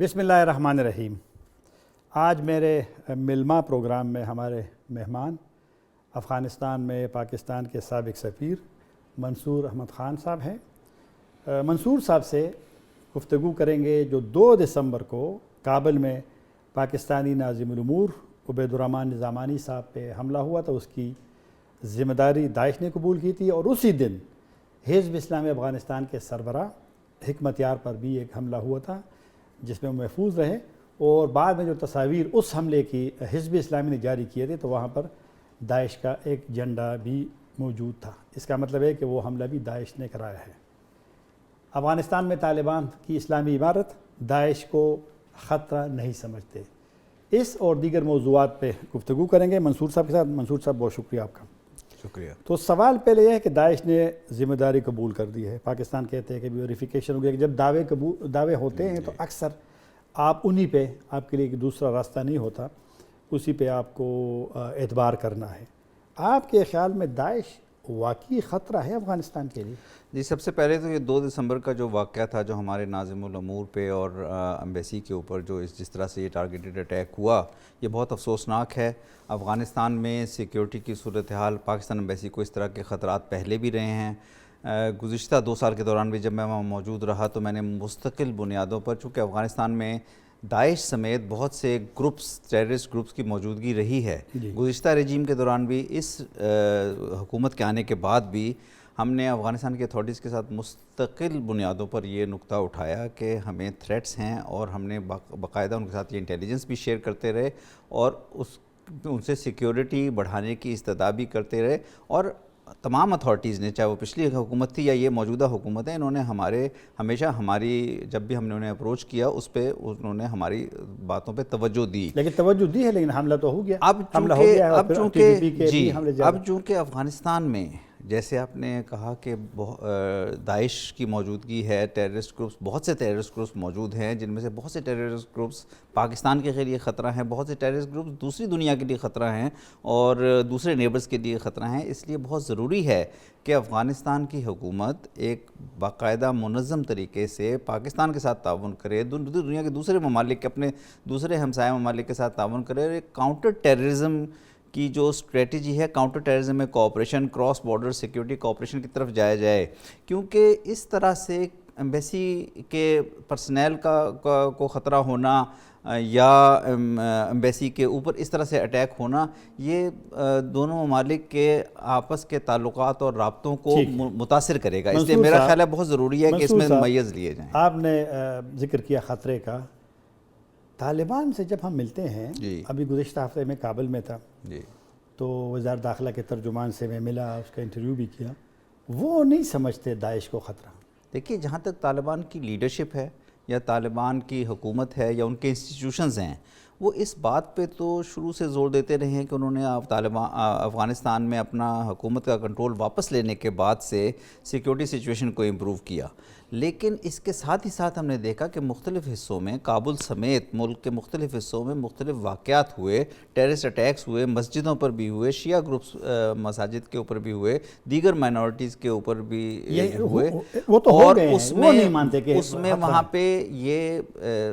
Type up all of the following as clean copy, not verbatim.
بسم اللہ الرحمن الرحیم۔ آج میرے ملما پروگرام میں ہمارے مہمان افغانستان میں پاکستان کے سابق سفیر منصور احمد خان صاحب ہیں۔ منصور صاحب سے گفتگو کریں گے جو 2 دسمبر کو کابل میں پاکستانی ناظم الامور عبید الرحمن نظامانی صاحب پہ حملہ ہوا تھا، اس کی ذمہ داری داعش نے قبول کی تھی، اور اسی دن حزب اسلامی افغانستان کے سربراہ حکمت یار پر بھی ایک حملہ ہوا تھا جس میں وہ محفوظ رہے، اور بعد میں جو تصاویر اس حملے کی حزب اسلامی نے جاری کیے تھے تو وہاں پر داعش کا ایک جھنڈا بھی موجود تھا۔ اس کا مطلب ہے کہ وہ حملہ بھی داعش نے کرایا ہے۔ افغانستان میں طالبان کی اسلامی عمارت داعش کو خطرہ نہیں سمجھتے۔ اس اور دیگر موضوعات پہ گفتگو کریں گے منصور صاحب کے ساتھ۔ منصور صاحب بہت شکریہ آپ کا۔ شکریہ۔ تو سوال پہلے یہ ہے کہ داعش نے ذمہ داری قبول کر دی ہے، پاکستان کہتے ہیں کہ ویریفیکیشن ہو گیا، کہ جب دعوے ہوتے ہیں تو اکثر آپ انہی پہ، آپ کے لیے ایک دوسرا راستہ نہیں ہوتا، اسی پہ آپ کو اعتبار کرنا ہے۔ آپ کے خیال میں داعش واقعی خطرہ ہے افغانستان کے لیے؟ جی، سب سے پہلے تو یہ 2 دسمبر کا جو واقعہ تھا، جو ہمارے ناظم الامور پہ اور ایمبیسی کے اوپر جو جس طرح سے یہ ٹارگیٹڈ اٹیک ہوا، یہ بہت افسوسناک ہے۔ افغانستان میں سیکیورٹی کی صورتحال، پاکستان ایمبیسی کو اس طرح کے خطرات پہلے بھی رہے ہیں۔ گزشتہ 2 سال کے دوران بھی جب میں وہاں موجود رہا تو میں نے مستقل بنیادوں پر، چونکہ افغانستان میں داعش سمیت بہت سے گروپس، ٹیررسٹ گروپس کی موجودگی رہی ہے، گزشتہ رجیم کے دوران بھی، اس حکومت کے آنے کے بعد بھی ہم نے افغانستان کے اتھارٹیز کے ساتھ مستقل بنیادوں پر یہ نقطہ اٹھایا کہ ہمیں تھریٹس ہیں، اور ہم نے باقاعدہ ان کے ساتھ یہ انٹیلیجنس بھی شیئر کرتے رہے اور ان سے سیکیورٹی بڑھانے کی استدعا بھی کرتے رہے، اور تمام اتھارٹیز نے، چاہے وہ پچھلی حکومت تھی یا یہ موجودہ حکومت ہے، انہوں نے ہمیشہ ہماری، جب بھی ہم نے انہیں اپروچ کیا اس پہ انہوں نے ہماری باتوں پہ توجہ دی۔ لیکن توجہ دی ہے، لیکن حملہ تو ہو گیا۔ اب چونکہ افغانستان میں، جیسے آپ نے کہا کہ داعش کی موجودگی ہے، ٹیررسٹ گروپس، بہت سے ٹیررسٹ گروپس موجود ہیں، جن میں سے بہت سے ٹیررسٹ گروپس پاکستان کے لیے خطرہ ہیں، بہت سے ٹیررسٹ گروپس دوسری دنیا کے لیے خطرہ ہیں اور دوسرے نیبرز کے لیے خطرہ ہیں۔ اس لیے بہت ضروری ہے کہ افغانستان کی حکومت ایک باقاعدہ منظم طریقے سے پاکستان کے ساتھ تعاون کرے، دنیا کے دوسرے ممالک، اپنے دوسرے ہمسایہ ممالک کے ساتھ تعاون کرے، اور ایک کاؤنٹر ٹیررزم کی جو اسٹریٹجی ہے، کاؤنٹر ٹیررزم میں cooperation, cross border security cooperation کی طرف جایا جائے، کیونکہ اس طرح سے ایمبیسی کے پرسنل کو خطرہ ہونا یا ایمبیسی کے اوپر اس طرح سے اٹیک ہونا، یہ دونوں ممالک کے آپس کے تعلقات اور رابطوں کو متاثر کرے گا۔ اس لیے میرا خیال ہے بہت ضروری ہے کہ اس میں ممیز لیے جائیں۔ آپ نے ذکر کیا خطرے کا، طالبان سے جب ہم ملتے ہیں، ابھی گزشتہ ہفتے میں کابل میں تھا، تو وزارت داخلہ کے ترجمان سے میں ملا، اس کا انٹرویو بھی کیا، وہ نہیں سمجھتے داعش کو خطرہ۔ دیکھیے، جہاں تک طالبان کی لیڈرشپ ہے یا طالبان کی حکومت ہے یا ان کے انسٹیٹیوشنز ہیں، وہ اس بات پہ تو شروع سے زور دیتے رہے ہیں کہ انہوں نے افغانستان میں اپنا حکومت کا کنٹرول واپس لینے کے بعد سے سیکیورٹی سچویشن کو امپروو کیا، لیکن اس کے ساتھ ہی ساتھ ہم نے دیکھا کہ مختلف حصوں میں، کابل سمیت ملک کے مختلف حصوں میں مختلف واقعات ہوئے، ٹیررسٹ اٹیکس ہوئے، مسجدوں پر بھی ہوئے، شیعہ گروپس مساجد کے اوپر بھی ہوئے، دیگر مائنورٹیز کے اوپر بھی ہوئے، اور اس میں وہاں پہ یہ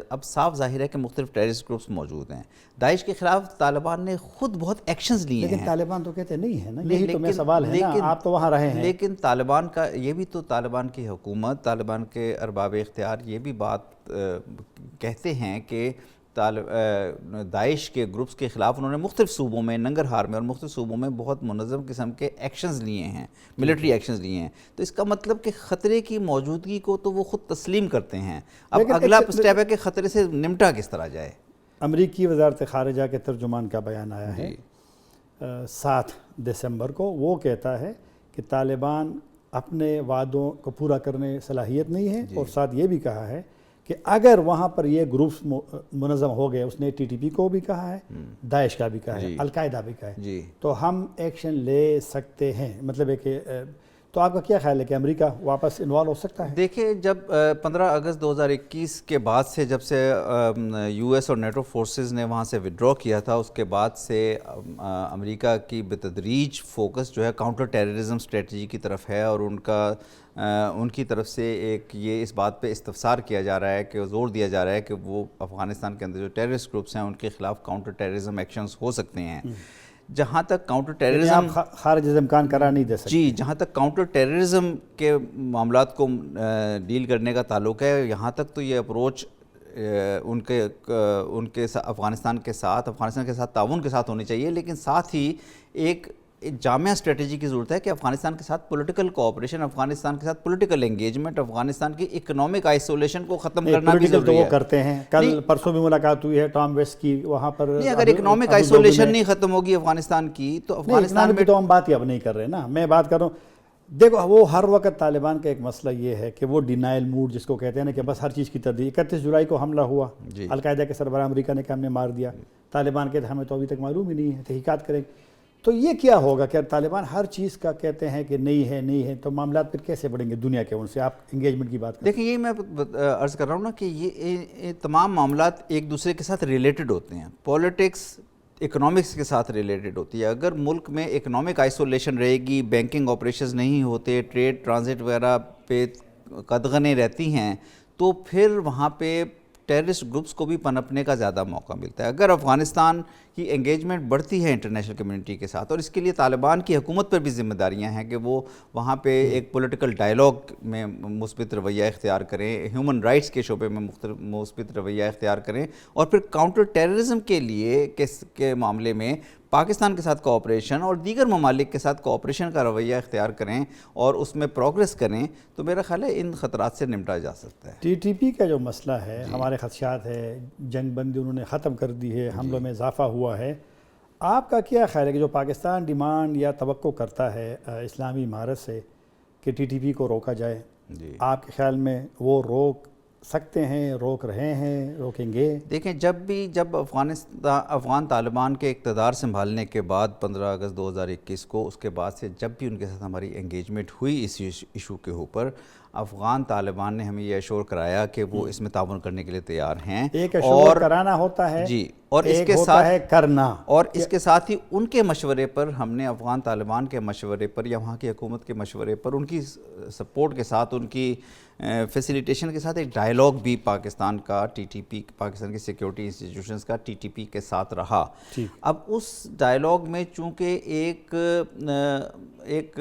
اب صاف ظاہر ہے کہ مختلف ٹیررسٹ گروپس موجود ہیں۔ داعش کے خلاف طالبان نے خود بہت ایکشنز لیے ہیں، لیکن طالبان تو کہتے نہیں ہے نا، یہی تو میرا سوال ہے نا، آپ تو وہاں رہے ہیں۔ لیکن طالبان کا یہ بھی تو، طالبان کی حکومت، طالبان کے ارباب اختیار یہ بھی بات کہتے ہیں کہ داعش کے گروپس کے خلاف انہوں نے مختلف صوبوں میں، ننگرہار میں اور مختلف صوبوں میں بہت منظم قسم کے ایکشنز لیے ہیں، ملٹری ایکشنز لیے ہیں، تو اس کا مطلب کہ خطرے کی موجودگی کو تو وہ خود تسلیم کرتے ہیں۔ اب اگلا سٹیپ ہے کہ خطرے سے نمٹا کس طرح جائے۔ امریکی وزارت خارجہ کے ترجمان کا بیان آیا ہے 7 دسمبر کو، وہ کہتا ہے کہ طالبان اپنے وعدوں کو پورا کرنے صلاحیت نہیں ہے، اور ساتھ یہ بھی کہا ہے کہ اگر وہاں پر یہ گروپس منظم ہو گئے، اس نے ٹی ٹی پی کو بھی کہا ہے، داعش کا بھی کہا ہے، القاعدہ بھی کہا ہے، تو ہم ایکشن لے سکتے ہیں۔ مطلب ہے کہ تو آپ کا کیا خیال ہے کہ امریکہ واپس انوالو ہو سکتا ہے؟ دیکھیں، جب 15 اگست 2021 کے بعد سے جب سے یو ایس اور نیٹو فورسز نے وہاں سے وڈرا کیا تھا، اس کے بعد سے امریکہ کی بتدریج فوکس جو ہے کاؤنٹر ٹیررزم اسٹریٹجی کی طرف ہے، اور ان کی طرف سے ایک یہ اس بات پہ استفسار کیا جا رہا ہے کہ زور دیا جا رہا ہے کہ وہ افغانستان کے اندر جو ٹیررسٹ گروپس ہیں ان کے خلاف کاؤنٹر ٹیررزم ایکشنز ہو سکتے ہیں. جہاں تک کاؤنٹر ٹیررزم خارج از امکان قرار نہیں دے سکتے. جی، جہاں تک کاؤنٹر ٹیررزم کے معاملات کو ڈیل کرنے کا تعلق ہے، یہاں تک تو یہ اپروچ ان کے افغانستان کے ساتھ تعاون کے ساتھ ہونی چاہیے، لیکن ساتھ ہی ایک جامع اسٹریٹجی کی ضرورت ہے کہ افغانستان کے ساتھ پولیٹیکل کوآپریشن، افغانستان کے ساتھ پولیٹیکل انگیجمنٹ، افغانستان کی اکنامک آئسولیشن کو ختم کرنا بھی ضروری ہے. تو وہ کرتے ہیں. کل پرسوں بھی ملاقات ہوئی ہے ٹام ویسٹ کی وہاں پر. نہیں، اگر اکنامک آئسولیشن نہیں ختم ہوگی افغانستان کی تو افغانستان میں تو ہم بات ہی اب نہیں کر رہے نا. میں بات کر رہا ہوں، دیکھو وہ ہر وقت طالبان کا ایک مسئلہ یہ ہے کہ وہ ڈینائل موڈ جس کو کہتے ہیں نا کہ بس ہر چیز کی تردید. 31 جولائی کو حملہ ہوا، القاعدہ کے سربراہ امریکہ نے کہ ہم نے مار دیا. طالبان کہتے ہمیں تو ابھی تک معلوم ہی نہیں ہے، تحقیقات کریں. تو یہ کیا ہوگا کہ طالبان ہر چیز کا کہتے ہیں کہ نہیں ہے تو معاملات پھر کیسے بڑھیں گے دنیا کے؟ ان سے آپ انگیجمنٹ کی بات کریں. دیکھیں، یہ میں عرض کر رہا ہوں نا کہ یہ تمام معاملات ایک دوسرے کے ساتھ ریلیٹڈ ہوتے ہیں. پولیٹکس اکنامکس کے ساتھ ریلیٹڈ ہوتی ہے. اگر ملک میں اکنامک آئسولیشن رہے گی، بینکنگ آپریشنز نہیں ہوتے، ٹریڈ ٹرانزٹ وغیرہ پہ قدغنیں رہتی ہیں، تو پھر وہاں پہ ٹیررسٹ گروپس کو بھی پنپنے کا زیادہ موقع ملتا ہے. اگر افغانستان کی انگیجمنٹ بڑھتی ہے انٹرنیشنل کمیونٹی کے ساتھ، اور اس کے لیے طالبان کی حکومت پر بھی ذمہ داریاں ہیں کہ وہ وہاں پہ ایک پولیٹیکل ڈائلاگ میں مثبت رویہ اختیار کریں، ہیومن رائٹس کے شعبے میں مثبت رویہ اختیار کریں، اور پھر کاؤنٹر ٹیررزم کے لیے کے معاملے میں پاکستان کے ساتھ کوآپریشن اور دیگر ممالک کے ساتھ کوآپریشن کا رویہ اختیار کریں اور اس میں پروگریس کریں، تو میرا خیال ہے ان خطرات سے نمٹا جا سکتا ہے. ٹی ٹی پی کا جو مسئلہ ہے، ہمارے خدشات ہے، جنگ بندی انہوں نے ختم کر دی ہے، حملوں میں اضافہ ہوا ہے. آپ کا کیا خیال ہے کہ جو پاکستان ڈیمانڈ یا توقع کرتا ہے اسلامی امارت سے کہ ٹی ٹی پی کو روکا جائے، آپ کے خیال میں وہ روک سکتے ہیں، روک رہے ہیں، روکیں گے؟ دیکھیں، جب افغان طالبان کے اقتدار سنبھالنے کے بعد 15 اگست 2021 کو، اس کے بعد سے جب بھی ان کے ساتھ ہماری انگیجمنٹ ہوئی اس ایشو کے اوپر، افغان طالبان نے ہمیں یہ ایشور کرایا کہ وہ اس میں تعاون کرنے کے لیے تیار ہیں. ایک ایشور کرانا ہوتا ہے، جی، اور اس کے ساتھ ہے کرنا، اور اس کے ساتھ ہی ان کے مشورے پر ہم نے افغان طالبان کے مشورے پر یا وہاں کی حکومت کے مشورے پر ان کی سپورٹ کے ساتھ، ان کی فیسیلیٹیشن کے ساتھ ایک ڈائلاگ بھی پاکستان کا ٹی ٹی پی، پاکستان کی سیکیورٹی انسٹیٹیوشنز کا ٹی ٹی پی کے ساتھ رہا. اب اس ڈائلاگ میں چونکہ ایک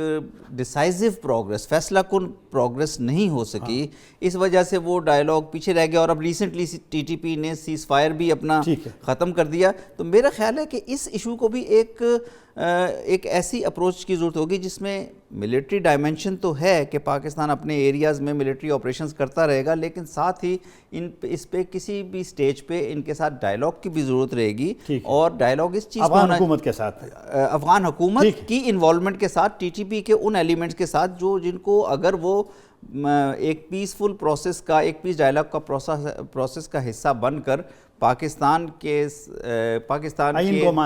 ڈیسائزو پروگریس، فیصلہ کن پروگریس نہیں ہو سکی، اس وجہ سے وہ ڈائلاگ پیچھے رہ گیا، اور اب ریسنٹلی ٹی ٹی پی نے سیز فائر بھی اپنا ختم کر دیا. تو میرا خیال ہے کہ اس ایشو کو بھی ایک ایسی اپروچ کی ضرورت ہوگی جس میں ملٹری ڈائمنشن تو ہے کہ پاکستان اپنے ایریاز میں ملٹری آپریشنز کرتا رہے گا، لیکن ساتھ ہی اس پہ کسی بھی سٹیج پہ ان کے ساتھ ڈائلاگ کی بھی ضرورت رہے گی. اور ڈائلاگ اس چیز افغان حکومت کے ساتھ، افغان حکومت کی انوالومنٹ کے ساتھ، ٹی ٹی پی کے ان ایلیمنٹس کے ساتھ جن کو اگر وہ ایک پیسفل پروسیس کا، ایک پیس ڈائلاگ کا پروسیس کا حصہ بن کر پاکستان کے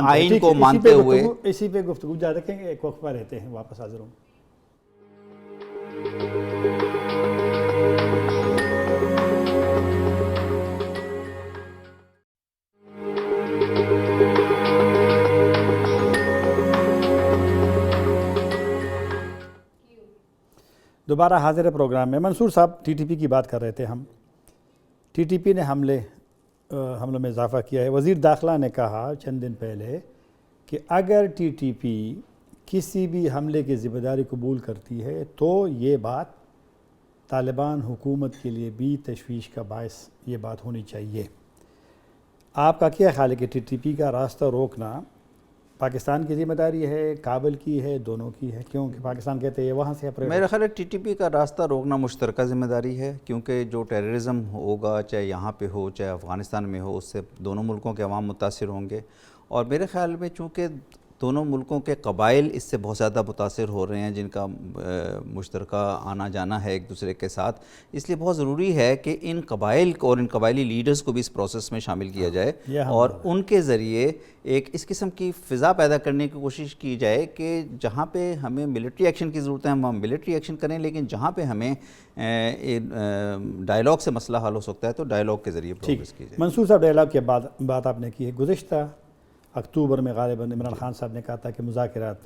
آئین کو مانتے ہوئے. اسی پہ گفتگو جاری رکھیں گے، ایک وقفہ رہتے ہیں، واپس حاضر ہوں. دوبارہ حاضر پروگرام میں. منصور صاحب، ٹی ٹی پی کی بات کر رہے تھے ہم. ٹی ٹی پی نے حملوں میں اضافہ کیا ہے. وزیر داخلہ نے کہا چند دن پہلے کہ اگر ٹی ٹی پی کسی بھی حملے کی ذمہ داری قبول کرتی ہے تو یہ بات طالبان حکومت کے لیے بھی تشویش کا باعث یہ بات ہونی چاہیے. آپ کا کیا خیال ہے کہ ٹی ٹی پی کا راستہ روکنا پاکستان کی ذمہ داری ہے، کابل کی ہے، دونوں کی ہے؟ کیونکہ پاکستان کہتے ہیں وہاں سے میرا خیال ہے ٹی ٹی پی کا راستہ روکنا مشترکہ ذمہ داری ہے، کیونکہ جو ٹیررزم ہوگا، چاہے یہاں پہ ہو چاہے افغانستان میں ہو، اس سے دونوں ملکوں کے عوام متاثر ہوں گے. اور میرے خیال میں چونکہ دونوں ملکوں کے قبائل اس سے بہت زیادہ متاثر ہو رہے ہیں، جن کا مشترکہ آنا جانا ہے ایک دوسرے کے ساتھ. اس لیے بہت ضروری ہے کہ ان قبائل کو اور ان قبائلی لیڈرز کو بھی اس پروسیس میں شامل کیا جائے اور ان کے ذریعے ایک اس قسم کی فضا پیدا کرنے کی کوشش کی جائے کہ جہاں پہ ہمیں ملٹری ایکشن کی ضرورت ہے ہم ملٹری ایکشن کریں، لیکن جہاں پہ ہمیں ڈائیلاگ سے مسئلہ حل ہو سکتا ہے تو ڈائیلاگ کے ذریعے پروگریس کی جائے. منصور صاحب، ڈائیلاگ کے بات آپ نے کی ہے. گزشتہ اکتوبر میں غالباً عمران خان صاحب نے کہا تھا کہ مذاکرات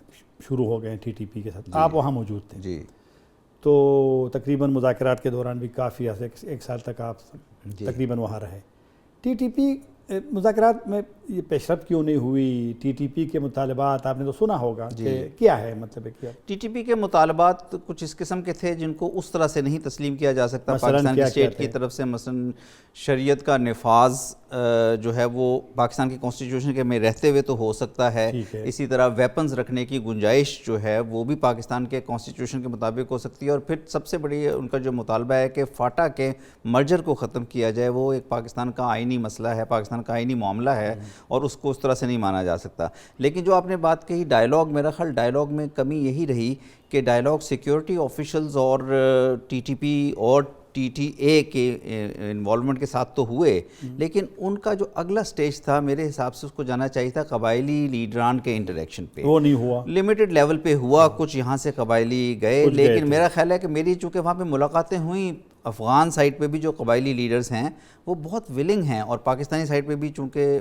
شروع ہو گئے ہیں TTP کے ساتھ. آپ وہاں موجود تھے. جی. تو تقریباً مذاکرات کے دوران بھی کافی عرصے 1 سال تک آپ تقریباً وہاں رہے. TTP مذاکرات میں یہ پیش رفت کیوں نہیں ہوئی؟ TTP کے مطالبات آپ نے تو سنا ہوگا کہ کیا ہے مطلب کیا؟ TTP کے مطالبات کچھ اس قسم کے تھے جن کو اس طرح سے نہیں تسلیم کیا جا سکتا پاکستان کی اسٹیٹ کی طرف سے. مثلا شریعت کا نفاذ جو ہے وہ پاکستان کی کانسٹیٹیوشن کے میں رہتے ہوئے تو ہو سکتا ہے. اسی طرح ویپنز رکھنے کی گنجائش جو ہے وہ بھی پاکستان کے کانسٹیٹیوشن کے مطابق ہو سکتی ہے. اور پھر سب سے بڑی ان کا جو مطالبہ ہے کہ فاٹا کے مرجر کو ختم کیا جائے، وہ ایک پاکستان کا آئینی مسئلہ ہے، پاکستان کا آئینی معاملہ ہے اور اس کو اس طرح سے نہیں مانا جا سکتا. لیکن جو آپ نے بات کہی ڈائیلاگ، میرا خیال ڈائیلاگ میں کمی یہی رہی کہ ڈائیلاگ سیکیورٹی آفیشلز اور TTP اور TTA کے انوالومنٹ کے ساتھ تو ہوئے، لیکن ان کا جو اگلا سٹیج تھا میرے حساب سے اس کو جانا چاہیے تھا قبائلی لیڈران کے انٹریکشن پہ. وہ نہیں ہوا، لمیٹڈ لیول پہ ہوا. کچھ یہاں سے قبائلی گئے، لیکن میرا خیال ہے کہ میری چونکہ وہاں پہ ملاقاتیں ہوئیں، افغان سائٹ پہ بھی جو قبائلی لیڈرز ہیں وہ بہت ولنگ ہیں، اور پاکستانی سائٹ پہ بھی چونکہ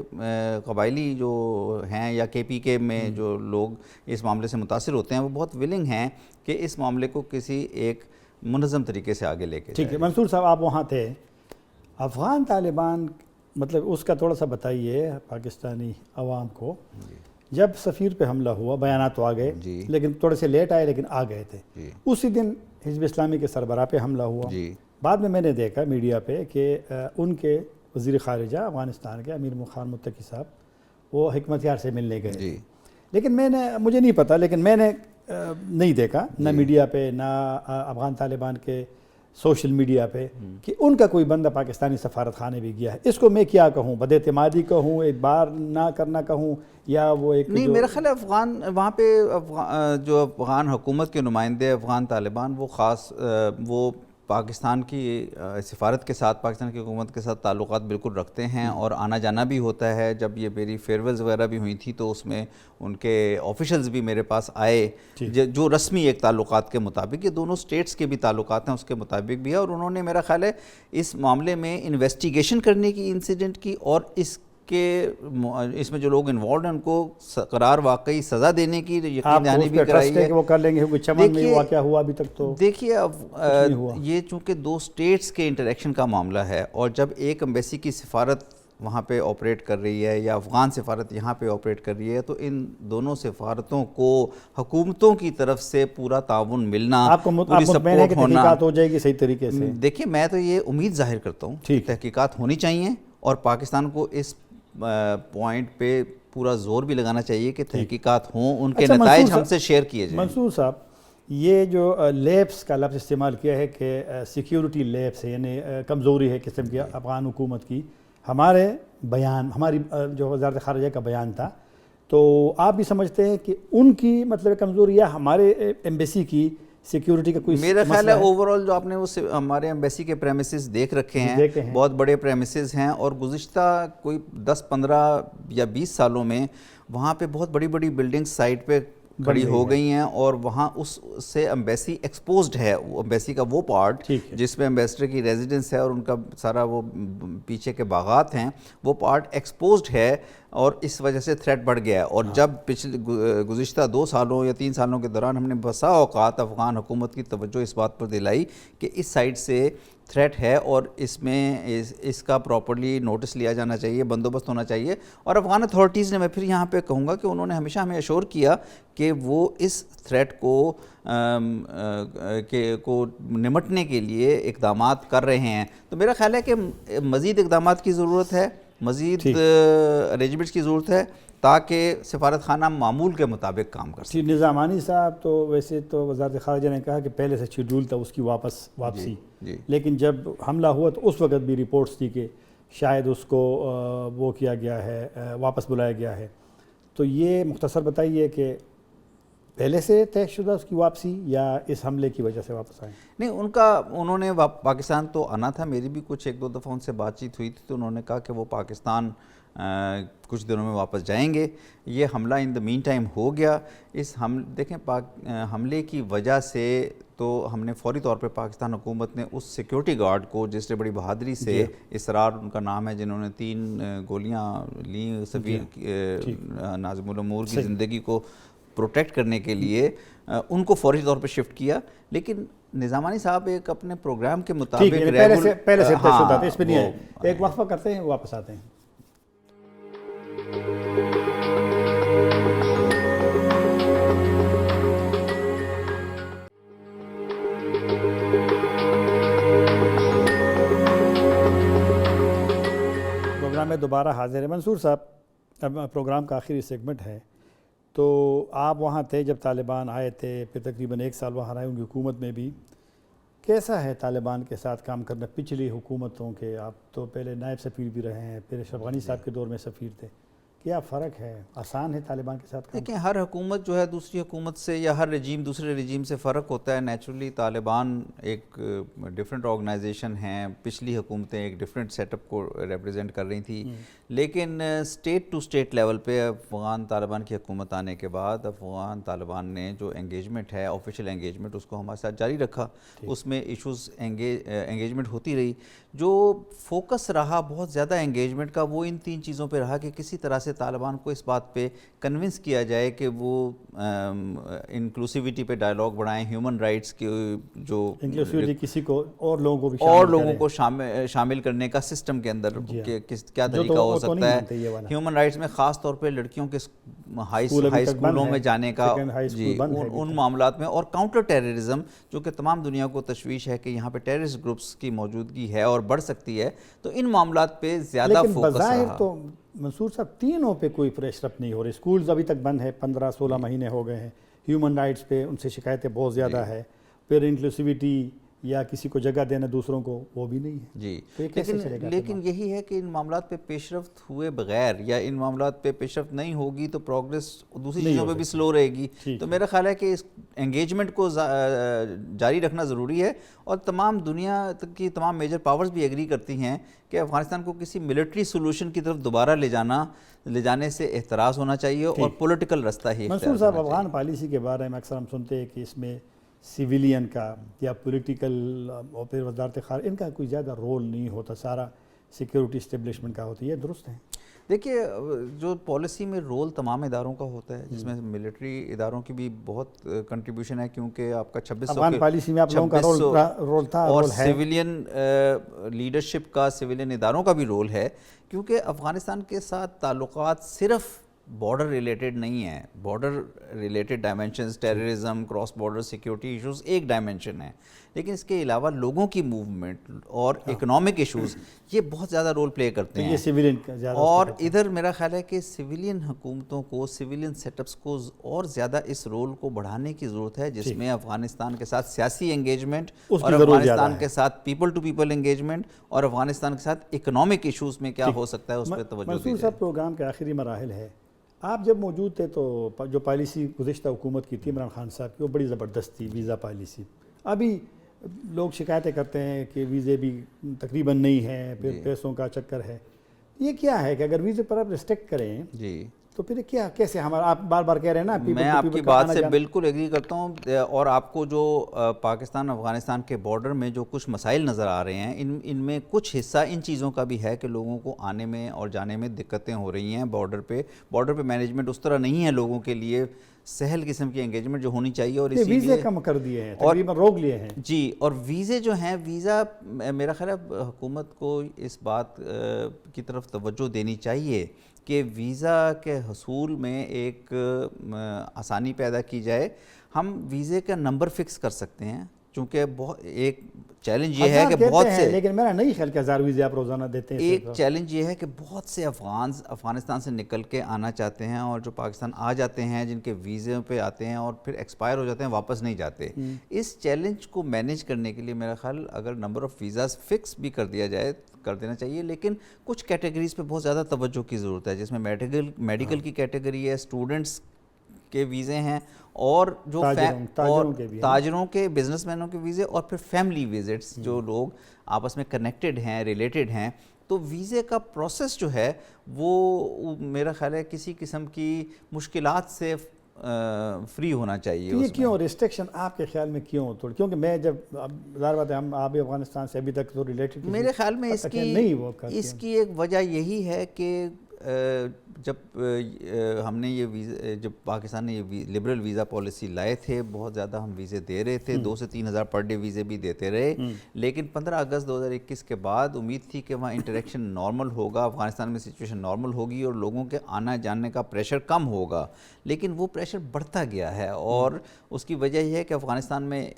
قبائلی جو ہیں یا KPK میں جو لوگ اس معاملے سے متاثر ہوتے ہیں وہ بہت ولنگ ہیں کہ اس معاملے کو کسی ایک منظم طریقے سے آگے لے کے ٹھیک ہے. منصور صاحب، آپ وہاں تھے. افغان طالبان مطلب اس کا تھوڑا سا بتائیے پاکستانی عوام کو. جب سفیر پہ حملہ ہوا بیانات تو آ گئے، لیکن تھوڑے سے لیٹ آئے لیکن آ گئے تھے. اسی دن حزب اسلامی کے سربراہ پہ حملہ ہوا. بعد میں نے دیکھا میڈیا پہ کہ ان کے وزیر خارجہ افغانستان کے امیر خان متقی صاحب وہ حکمت یار سے ملنے گئے. لیکن مجھے نہیں پتا، لیکن میں نے نہیں دیکھا نہ میڈیا پہ نہ افغان طالبان کے سوشل میڈیا پہ کہ ان کا کوئی بندہ پاکستانی سفارت خانے بھی گیا ہے. اس کو میں کیا کہوں؟ بد اعتمادی کہوں، ایک بار نہ کرنا کہوں، یا وہ ایک نہیں؟ میرا خیال ہے افغان وہاں پہ جو افغان حکومت کے نمائندے افغان طالبان وہ پاکستان کی سفارت کے ساتھ، پاکستان کی حکومت کے ساتھ تعلقات بالکل رکھتے ہیں اور آنا جانا بھی ہوتا ہے. جب یہ میری فیئرویلز وغیرہ بھی ہوئی تھی تو اس میں ان کے آفیشلز بھی میرے پاس آئے جو رسمی ایک تعلقات کے مطابق، یہ دونوں سٹیٹس کے بھی تعلقات ہیں اس کے مطابق بھی ہے. اور انہوں نے میرا خیال ہے اس معاملے میں انویسٹیگیشن کرنے کی انسیڈنٹ کی، اور اس میں جو لوگ انوالوڈ ہیں ان کو قرار واقعی سزا دینے کی یقین دہانی بھی کرائی ہے. وہ کر لیں گے. چمن میں واقعہ ہوا ابھی تک تو دیکھیے یہ چونکہ 2 سٹیٹس کے انٹریکشن کا معاملہ ہے، اور جب ایک ایمبیسی کی سفارت وہاں پہ آپریٹ کر رہی ہے یا افغان سفارت یہاں پہ آپریٹ کر رہی ہے، تو ان دونوں سفارتوں کو حکومتوں کی طرف سے پورا تعاون ملنا، پوری سپورٹ ہونا ہو جائے گی صحیح طریقے سے. دیکھیے میں تو یہ امید ظاہر کرتا ہوں کہ تحقیقات ہونی چاہیے، اور پاکستان کو اس پوائنٹ پہ پورا زور بھی لگانا چاہیے کہ تحقیقات ہوں، ان کے نتائج ہم سے شیئر کیے جائیں. منصور صاہب، یہ جو لیپس کا لفظ استعمال کیا ہے کہ سیکیورٹی لیپس ہے، یعنی کمزوری ہے قسم کی افغان حکومت کی، ہماری جو وزارت خارجہ کا بیان تھا، تو آپ بھی سمجھتے ہیں کہ ان کی مطلب کمزوری یا ہمارے ایمبیسی کی سیکیورٹی کا کوئی میرا خیال ہے اوورال جو آپ نے وہ ہمارے ایمبیسی کے پریمیسز دیکھ رکھے ہیں بہت بڑے پریمیسز ہیں، اور گزشتہ کوئی 10-15 یا 20 سالوں میں وہاں پہ بہت بڑی بڑی بلڈنگ سائٹ پہ کھڑی ہو گئی ہیں، اور وہاں اس سے ایمبیسی ایکسپوزڈ ہے. ایمبیسی کا وہ پارٹ جس میں ایمبیسڈر کی ریزیڈنس ہے اور ان کا سارا وہ پیچھے کے باغات ہیں، وہ پارٹ ایکسپوزڈ ہے، اور اس وجہ سے تھریٹ بڑھ گیا ہے. اور جب گزشتہ 2 سالوں یا 3 سالوں کے دوران ہم نے بسا اوقات افغان حکومت کی توجہ اس بات پر دلائی کہ اس سائڈ سے تھریٹ ہے، اور اس میں اس کا پراپرلی نوٹس لیا جانا چاہیے، بندوبست ہونا چاہیے. اور افغان اتھارٹیز نے، میں پھر یہاں پہ کہوں گا کہ انہوں نے ہمیشہ ہمیں ایشور کیا کہ وہ اس تھریٹ کو نمٹنے کے لیے اقدامات کر رہے ہیں. تو میرا خیال ہے کہ مزید اقدامات کی ضرورت ہے، مزید ارینجمنٹس کی ضرورت ہے تاکہ سفارت خانہ معمول کے مطابق کام کر سکے. نظامانی صاحب تو ویسے تو وزارت خارجہ نے کہا کہ پہلے سے شیڈول تھا اس کی واپسی، لیکن جب حملہ ہوا تو اس وقت بھی رپورٹس تھی کہ شاید اس کو وہ کیا گیا ہے، واپس بلایا گیا ہے. تو یہ مختصر بتائیے کہ پہلے سے طے شدہ اس کی واپسی یا اس حملے کی وجہ سے واپس آئے؟ نہیں، انہوں نے پاکستان تو آنا تھا، میری بھی کچھ ایک دو دفعہ ان سے بات چیت ہوئی تھی، تو انہوں نے کہا کہ وہ پاکستان کچھ دنوں میں واپس جائیں گے۔ یہ حملہ ان دا مین ٹائم ہو گیا۔ دیکھیں حملے کی وجہ سے تو ہم نے فوری طور پہ پاکستان حکومت نے اس سیکیورٹی گارڈ کو، جس نے بڑی بہادری سے، اسرار ان کا نام ہے، جنہوں نے 3 گولیاں لیں سفیر ناظم الامور کی زندگی کو پروٹیکٹ کرنے کے لیے، ان کو فوری طور پہ شفٹ کیا۔ لیکن نظامانی صاحب ایک اپنے پروگرام کے مطابق پہلے سے طے شدہ تھا، اس پہ نہیں ہے۔ ایک وقفہ کرتے ہیں، واپس آتے ہیں۔ پروگرام میں دوبارہ حاضر ہے منصور صاحب۔ اب پروگرام کا آخری سیگمنٹ ہے، تو آپ وہاں تھے جب طالبان آئے تھے، پھر تقریباً 1 سال وہاں رہے ہوں گے حکومت میں بھی۔ کیسا ہے طالبان کے ساتھ کام کرنا پچھلی حکومتوں کے؟ آپ تو پہلے نائب سفیر بھی رہے ہیں، پھر اشرف غنی صاحب کے دور میں سفیر تھے، کیا فرق ہے؟ آسان ہے طالبان کے ساتھ کام؟ دیکھیں، ہر حکومت جو ہے دوسری حکومت سے، یا ہر رجیم دوسرے رجیم سے فرق ہوتا ہے۔ نیچرلی طالبان ایک ڈیفرنٹ آرگنائزیشن ہیں، پچھلی حکومتیں ایک ڈیفرنٹ سیٹ اپ کو ریپرزینٹ کر رہی تھیں، لیکن اسٹیٹ ٹو اسٹیٹ لیول پہ افغان طالبان کی حکومت آنے کے بعد افغان طالبان نے جو انگیجمنٹ ہے، آفیشیل انگیجمنٹ، اس کو ہمارے ساتھ جاری رکھا۔ اس میں ایشوز انگیجمنٹ ہوتی رہی۔ جو فوکس رہا بہت زیادہ انگیجمنٹ کا، وہ ان 3 چیزوں پہ رہا کہ کسی طرح سے طالبان کو اس بات پہ کنونس کیا جائے کہ وہ انکلوسیوٹی پہ ڈائلاگ بڑھائیں، ہیومن رائٹس کی جو انکلوسیوٹی، کسی کو اور لوگوں کو شامل کرنے کا سسٹم کے اندر کیا طریقہ ہو سکتا ہے، ہیومن رائٹس میں خاص طور پہ لڑکیوں کے ہائی اسکولوں میں جانے کا، جی ان معاملات میں، اور کاؤنٹر ٹیررزم، جو کہ تمام دنیا کو تشویش ہے کہ یہاں پہ ٹیررسٹ گروپس کی موجودگی ہے اور بڑھ سکتی ہے، تو ان معاملات پہ زیادہ فوکس رہا۔ بظاہر تو منصور صاحب تینوں پہ کوئی پریشر اپ نہیں ہو رہی، اسکولز ابھی تک بند ہے، 15-16 مہینے ہو گئے ہیں، ہیومن رائٹس پہ ان سے شکایتیں بہت زیادہ ہے، پھر انکلوسیوٹی یا کسی کو جگہ دینا دوسروں کو، وہ بھی نہیں ہے۔ جی، لیکن یہی ہے کہ ان معاملات پہ پیش رفت ہوئے بغیر، یا ان معاملات پہ پیش رفت نہیں ہوگی تو پروگریس دوسری چیزوں پہ بھی سلو رہے گی۔ تو میرا خیال ہے کہ اس انگیجمنٹ کو جاری رکھنا ضروری ہے، اور تمام دنیا کی تمام میجر پاورز بھی ایگری کرتی ہیں کہ افغانستان کو کسی ملٹری سولوشن کی طرف دوبارہ لے جانے سے احتراز ہونا چاہیے، اور پولیٹیکل رستہ ہی اختیار کرنا منصور صاحب، افغان پالیسی کے بارے میں اکثر ہم سنتے ہیں کہ اس میں سویلین کا یا پولیٹیکل اور پھر وزارت خارجہ، ان کا کوئی زیادہ رول نہیں ہوتا، سارا سیکیورٹی اسٹیبلشمنٹ کا ہوتا ہے، یہ درست ہے؟ دیکھیے، جو پالیسی میں رول تمام اداروں کا ہوتا ہے، جس میں ملٹری اداروں کی بھی بہت کنٹریبیوشن ہے، کیونکہ آپ کا 2600 پالیسی میں آپ لوگوں کا رول تھا، اور سیویلین لیڈرشپ کا، سیویلین اداروں کا بھی رول ہے، کیونکہ افغانستان کے ساتھ تعلقات صرف بارڈر ریلیٹڈ نہیں ہیں۔ Border related dimensions, terrorism, cross border security issues ایک ڈائمینشن ہے، لیکن اس کے علاوہ لوگوں کی موومنٹ اور اکنامک ایشوز، یہ بہت زیادہ رول پلے کرتے ہیں، یہ سیویلین کا زیادہ۔ اور ادھر میرا خیال ہے کہ سیویلین حکومتوں کو، سیویلین سیٹ اپس کو اور زیادہ اس رول کو بڑھانے کی ضرورت ہے، جس میں افغانستان کے ساتھ سیاسی انگیجمنٹ، اور افغانستان کے ساتھ پیپل ٹو پیپل انگیجمنٹ، اور افغانستان کے ساتھ اکنامک ایشوز میں کیا ہو سکتا ہے، اس پہ توجہ دی منصور جائے۔ صاحب، پروگرام کے آخری مراحل ہے، آپ جب موجود تھے تو جو پالیسی گزشتہ حکومت کی تھی عمران خان صاحب کی، وہ بڑی زبردست تھی، ویزا پالیسی۔ ابھی لوگ شکایتیں کرتے ہیں کہ ویزے بھی تقریباً نہیں ہیں، پھر پیسوں کا چکر ہے۔ یہ کیا ہے کہ اگر ویزے پر آپ ریسٹرکٹ کریں تو پھر کیا، کیسے ہمارا، آپ بار بار کہہ رہے ہیں نا، میں آپ کی بات سے بالکل ایگری کرتا ہوں، اور آپ کو جو پاکستان افغانستان کے بارڈر میں جو کچھ مسائل نظر آ رہے ہیں، ان میں کچھ حصہ ان چیزوں کا بھی ہے کہ لوگوں کو آنے میں اور جانے میں دقتیں ہو رہی ہیں۔ بارڈر پہ مینجمنٹ اس طرح نہیں ہے لوگوں کے لیے، سہل قسم کی انگیجمنٹ جو ہونی چاہیے، اور اسی ویزے کم کر دیے ہیں، تقریباً روک لیے ہیں۔ جی، اور ویزے جو ہیں، ویزا میرا خیال ہے حکومت کو اس بات کی طرف توجہ دینی چاہیے کہ ویزا کے حصول میں ایک آسانی پیدا کی جائے۔ ہم ویزے کا نمبر فکس کر سکتے ہیں، چونکہ ایک چیلنج یہ ہے کہ بہت سے، لیکن میرا نہیں خیال کہ 1000 ویزے آپ روزانہ دیتے ہیں۔ ایک چیلنج یہ ہے کہ بہت سے افغانستان سے نکل کے آنا چاہتے ہیں، اور جو پاکستان آ جاتے ہیں، جن کے ویزے پہ آتے ہیں اور پھر ایکسپائر ہو جاتے ہیں، واپس نہیں جاتے۔ اس چیلنج کو مینیج کرنے کے لیے میرا خیال اگر نمبر آف ویزاز فکس بھی کر دیا جائے کر دینا چاہیے، لیکن کچھ کیٹیگریز پہ بہت زیادہ توجہ کی ضرورت ہے، جس میں میڈیکل کی کیٹیگری ہے، اسٹوڈنٹس کے ویزے ہیں، اور جو تاجروں کے، بزنس مینوں کے ویزے، اور پھر فیملی وزٹس جو لوگ آپس میں کنیکٹڈ ہیں، ریلیٹڈ ہیں. تو ویزے کا پروسیس جو ہے وہ میرا خیال ہے کسی قسم کی مشکلات سے فری ہونا چاہیے. یہ کیوں ریسٹرکشن آپ کے خیال میں کیوں؟ کیونکہ میں جب ظاہر بات ہے ہم آپ افغانستان سے ابھی تک تو ریلیٹڈ، میرے خیال میں اس کی ایک وجہ یہی ہے کہ جب ہم نے یہ جب پاکستان نے یہ لبرل ویزا پالیسی لائے تھے، بہت زیادہ ہم ویزے دے رہے تھے، 2 سے 3 ہزار پر ڈے ویزے بھی دیتے رہے، لیکن 15 اگست 2021 کے بعد امید تھی کہ وہاں انٹریکشن نارمل ہوگا، افغانستان میں سچویشن نارمل ہوگی اور لوگوں کے آنا جانے کا پریشر کم ہوگا، لیکن وہ پریشر بڑھتا گیا ہے. اور اس کی وجہ یہ ہے کہ افغانستان میں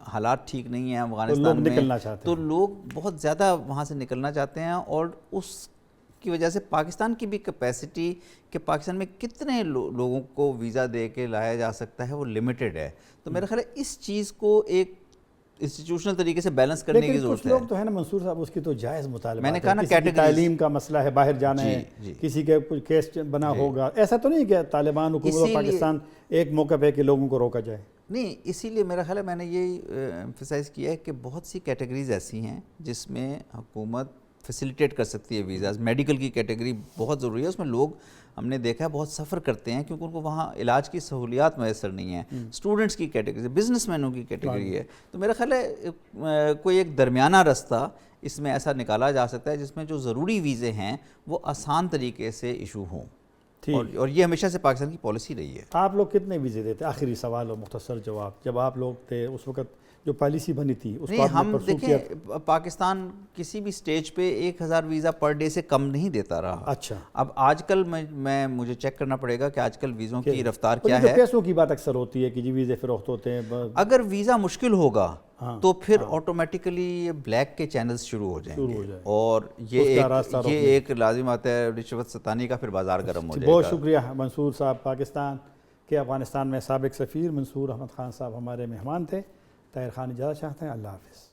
حالات ٹھیک نہیں ہیں افغانستان میں، تو لوگ بہت زیادہ وہاں سے نکلنا چاہتے ہیں، اور اس کی وجہ سے پاکستان کی بھی کیپیسٹی کہ پاکستان میں کتنے لوگوں کو ویزا دے کے لایا جا سکتا ہے وہ لمیٹڈ ہے. تو میرا خیال ہے اس چیز کو ایک انسٹیٹیوشنل طریقے سے بیلنس کرنے کی ضرورت ہے. لیکن کچھ لوگ تو ہے نا منصور صاحب، اس کی تو جائز مطالبہ، میں نے کہا نا کسی کی تعلیم کا مسئلہ ہے، باہر جانا ہے، کسی کے کچھ کیس بنا ہوگا، ایسا تو نہیں کہ طالبان حکومت پاکستان ایک موقع پہ کہ لوگوں کو روکا جائے. نہیں، اسی لیے میرا خیال ہے میں نے یہ ایمفیسائز کیا ہے کہ بہت سی کیٹیگریز ایسی ہیں جس میں حکومت فیسیلیٹیٹ کر سکتی ہے ویزاز. میڈیکل کی کیٹیگری بہت ضروری ہے، اس میں لوگ ہم نے دیکھا ہے بہت سفر کرتے ہیں کیونکہ ان کو وہاں علاج کی سہولیات میسر نہیں ہیں. اسٹوڈنٹس کی کیٹیگری، بزنس مینوں کی کیٹیگری ہے. تو میرا خیال ہے کوئی ایک درمیانہ رستہ اس میں ایسا نکالا جا سکتا ہے جس میں جو ضروری ویزے ہیں وہ آسان طریقے سے ایشو ہوں، اور یہ ہمیشہ سے پاکستان کی پالیسی رہی ہے. آپ لوگ کتنے ویزے دیتے؟ آخری سوال اور مختصر جواب. جب آپ لوگ تھے اس وقت جو پالیسی بنی تھی اس کو ہم دیکھیں پاکستان کسی بھی سٹیج پہ 1000 ویزا پر ڈے سے کم نہیں دیتا رہا. اچھا، اب آج کل مجھے چیک کرنا پڑے گا کہ آج کل ویزوں کی رفتار کیا ہے. پیسوں کی بات اکثر ہوتی ہے کہ جی ویزے فروخت ہوتے ہیں. اگر ویزا مشکل ہوگا تو پھر آٹومیٹیکلی یہ بلیک کے چینلز شروع ہو جائیں گے، اور یہ ایک لازم آتا ہے رشوت ستانی کا، پھر بازار گرم ہو جائے گا. بہت شکریہ منصور صاحب. پاکستان کے افغانستان میں سابق سفیر منصور احمد خان صاحب ہمارے مہمان تھے. طاہر خان اجازت چاہتے ہیں. اللہ حافظ.